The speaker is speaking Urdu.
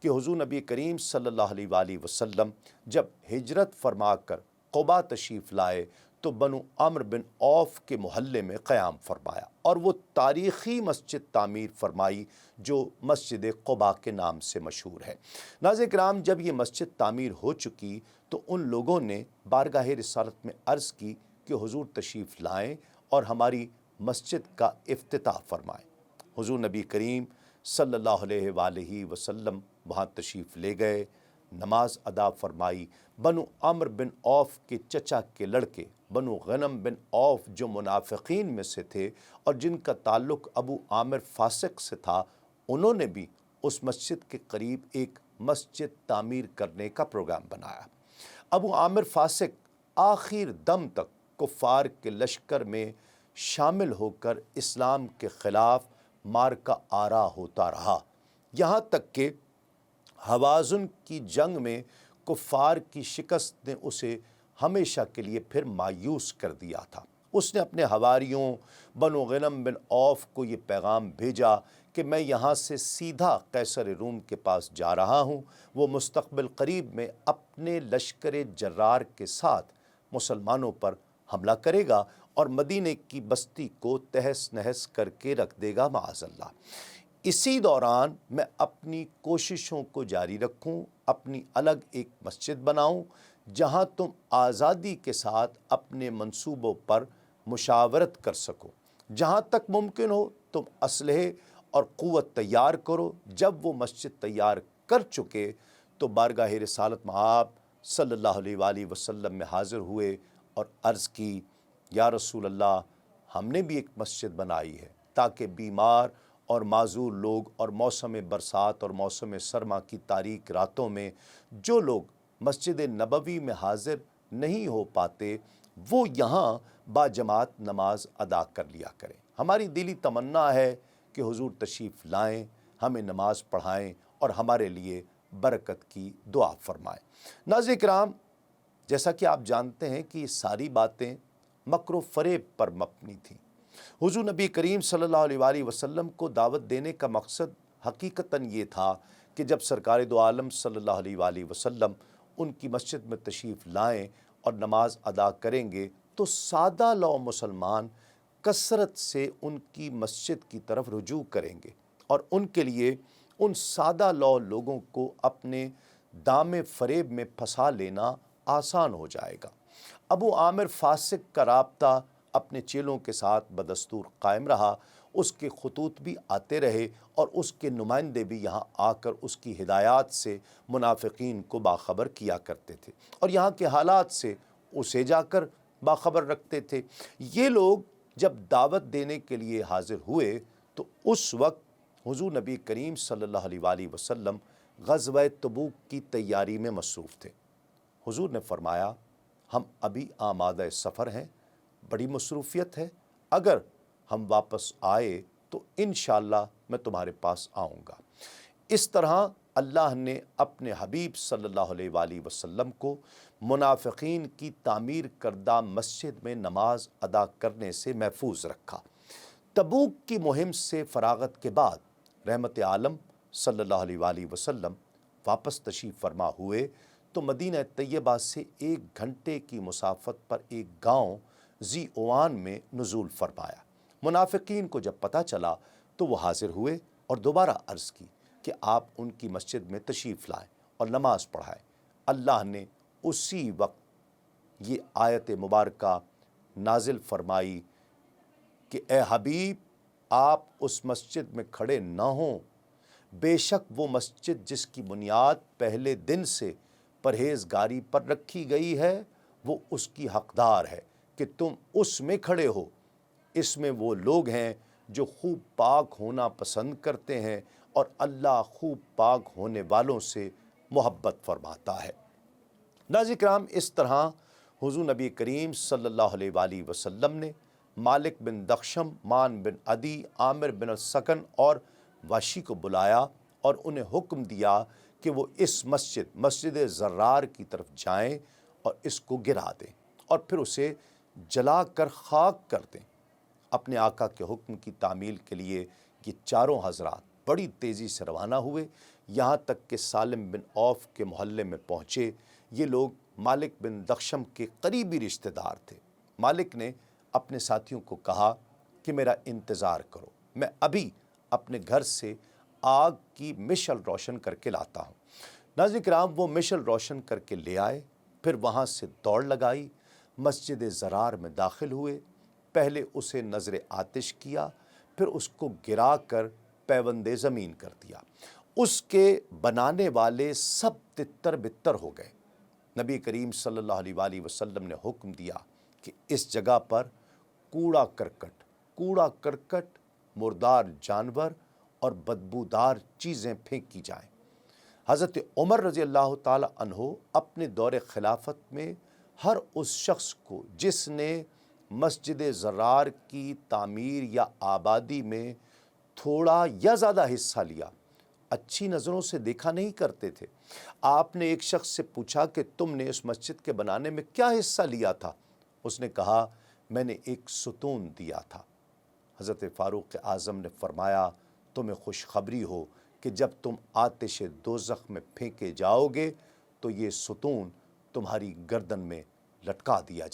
کہ حضور نبی کریم صلی اللہ علیہ وآلہ وسلم جب ہجرت فرما کر قباء تشریف لائے تو بنو عمرو بن عوف کے محلے میں قیام فرمایا اور وہ تاریخی مسجد تعمیر فرمائی جو مسجد قباء کے نام سے مشہور ہے۔ ناظرین کرام، جب یہ مسجد تعمیر ہو چکی تو ان لوگوں نے بارگاہ رسالت میں عرض کی کہ حضور تشریف لائیں اور ہماری مسجد کا افتتاح فرمائیں۔ حضور نبی کریم صلی اللہ علیہ وآلہ وسلم وہاں تشریف لے گئے، نماز ادا فرمائی۔ بنو عمرو بن عوف کے چچا کے لڑکے بنو غنم بن عوف جو منافقین میں سے تھے اور جن کا تعلق ابو عامر فاسق سے تھا، انہوں نے بھی اس مسجد کے قریب ایک مسجد تعمیر کرنے کا پروگرام بنایا۔ ابو عامر فاسق آخر دم تک کفار کے لشکر میں شامل ہو کر اسلام کے خلاف مارکا آرا ہوتا رہا، یہاں تک کہ حوازن کی جنگ میں کفار کی شکست نے اسے ہمیشہ کے لیے پھر مایوس کر دیا تھا۔ اس نے اپنے حواریوں بنو غنم بن عوف کو یہ پیغام بھیجا کہ میں یہاں سے سیدھا قیصر روم کے پاس جا رہا ہوں، وہ مستقبل قریب میں اپنے لشکر جرار کے ساتھ مسلمانوں پر حملہ کرے گا اور مدینے کی بستی کو تہس نہس کر کے رکھ دے گا معاذ اللہ۔ اسی دوران میں اپنی کوششوں کو جاری رکھوں، اپنی الگ ایک مسجد بناؤں جہاں تم آزادی کے ساتھ اپنے منصوبوں پر مشاورت کر سکو، جہاں تک ممکن ہو تم اسلحے اور قوت تیار کرو۔ جب وہ مسجد تیار کر چکے تو بارگاہ رسالت میں آپ صلی اللہ علیہ وآلہ وسلم میں حاضر ہوئے اور عرض کی، یا رسول اللہ، ہم نے بھی ایک مسجد بنائی ہے تاکہ بیمار اور معذور لوگ اور موسم برسات اور موسم سرما کی تاریک راتوں میں جو لوگ مسجد نبوی میں حاضر نہیں ہو پاتے وہ یہاں باجماعت نماز ادا کر لیا کریں۔ ہماری دلی تمنا ہے کہ حضور تشریف لائیں، ہمیں نماز پڑھائیں اور ہمارے لیے برکت کی دعا فرمائیں۔ ناظرین کرام، جیسا کہ آپ جانتے ہیں کہ یہ ساری باتیں مکر و فریب پر مبنی تھیں۔ حضور نبی کریم صلی اللہ علیہ وآلہ وسلم کو دعوت دینے کا مقصد حقیقتاً یہ تھا کہ جب سرکار دو عالم صلی اللہ علیہ وآلہ وسلم ان کی مسجد میں تشریف لائیں اور نماز ادا کریں گے تو سادہ لو مسلمان کثرت سے ان کی مسجد کی طرف رجوع کریں گے اور ان کے لیے ان سادہ لو لوگوں کو اپنے دام فریب میں پھنسا لینا آسان ہو جائے گا۔ ابو عامر فاسق کا رابطہ اپنے چیلوں کے ساتھ بدستور قائم رہا، اس کے خطوط بھی آتے رہے اور اس کے نمائندے بھی یہاں آ کر اس کی ہدایات سے منافقین کو باخبر کیا کرتے تھے اور یہاں کے حالات سے اسے جا کر باخبر رکھتے تھے۔ یہ لوگ جب دعوت دینے کے لیے حاضر ہوئے تو اس وقت حضور نبی کریم صلی اللہ علیہ وآلہ وسلم غزوہ تبوک کی تیاری میں مصروف تھے۔ حضور نے فرمایا، ہم ابھی آمادہ سفر ہیں، بڑی مصروفیت ہے، اگر ہم واپس آئے تو انشاءاللہ میں تمہارے پاس آؤں گا۔ اس طرح اللہ نے اپنے حبیب صلی اللہ علیہ وآلہ وسلم کو منافقین کی تعمیر کردہ مسجد میں نماز ادا کرنے سے محفوظ رکھا۔ تبوک کی مہم سے فراغت کے بعد رحمت عالم صلی اللہ علیہ وآلہ وسلم واپس تشریف فرما ہوئے تو مدینہ طیبہ سے 1 گھنٹے کی مسافت پر ایک گاؤں ذی اوان میں نزول فرمایا۔ منافقین کو جب پتہ چلا تو وہ حاضر ہوئے اور دوبارہ عرض کی کہ آپ ان کی مسجد میں تشریف لائیں اور نماز پڑھائیں۔ اللہ نے اسی وقت یہ آیت مبارکہ نازل فرمائی کہ اے حبیب، آپ اس مسجد میں کھڑے نہ ہوں، بے شک وہ مسجد جس کی بنیاد پہلے دن سے پرہیزگاری پر رکھی گئی ہے وہ اس کی حقدار ہے کہ تم اس میں کھڑے ہو۔ اس میں وہ لوگ ہیں جو خوب پاک ہونا پسند کرتے ہیں اور اللہ خوب پاک ہونے والوں سے محبت فرماتا ہے۔ ناظرین کرام، اس طرح حضور نبی کریم صلی اللہ علیہ وآلہ وسلم نے مالک بن دخشم، مان بن عدی، عامر بن السکن اور واشی کو بلایا اور انہیں حکم دیا کہ وہ اس مسجد زرار کی طرف جائیں اور اس کو گرا دیں اور پھر اسے جلا کر خاک کر دیں۔ اپنے آقا کے حکم کی تعمیل کے لیے یہ چاروں حضرات بڑی تیزی سے روانہ ہوئے۔ یہاں تک کہ سالم بن عوف کے محلے میں پہنچے۔ یہ لوگ مالک بن دخشم کے قریبی رشتہ دار تھے۔ مالک نے اپنے ساتھیوں کو کہا کہ میرا انتظار کرو، میں ابھی اپنے گھر سے آگ کی مشعل روشن کر کے لاتا ہوں۔ ناظرین کرام، وہ مشعل روشن کر کے لے آئے، پھر وہاں سے دوڑ لگائی، مسجد زرار میں داخل ہوئے۔ پہلے اسے نظر آتش کیا، پھر اس کو گرا کر پیوند زمین کر دیا۔ اس کے بنانے والے سب تتر بتر ہو گئے۔ نبی کریم صلی اللہ علیہ وآلہ وسلم نے حکم دیا کہ اس جگہ پر کوڑا کرکٹ، مردار جانور اور بدبودار چیزیں پھینکی جائیں۔ حضرت عمر رضی اللہ تعالی عنہ اپنے دور خلافت میں ہر اس شخص کو جس نے مسجد زرار کی تعمیر یا آبادی میں تھوڑا یا زیادہ حصہ لیا، اچھی نظروں سے دیکھا نہیں کرتے تھے۔ آپ نے ایک شخص سے پوچھا کہ تم نے اس مسجد کے بنانے میں کیا حصہ لیا تھا؟ اس نے کہا میں نے ایک ستون دیا تھا۔ حضرت فاروق اعظم نے فرمایا تمہیں خوشخبری ہو کہ جب تم آتش دوزخ میں پھینکے جاؤ گے تو یہ ستون تمہاری گردن میں لٹکا دیا جائے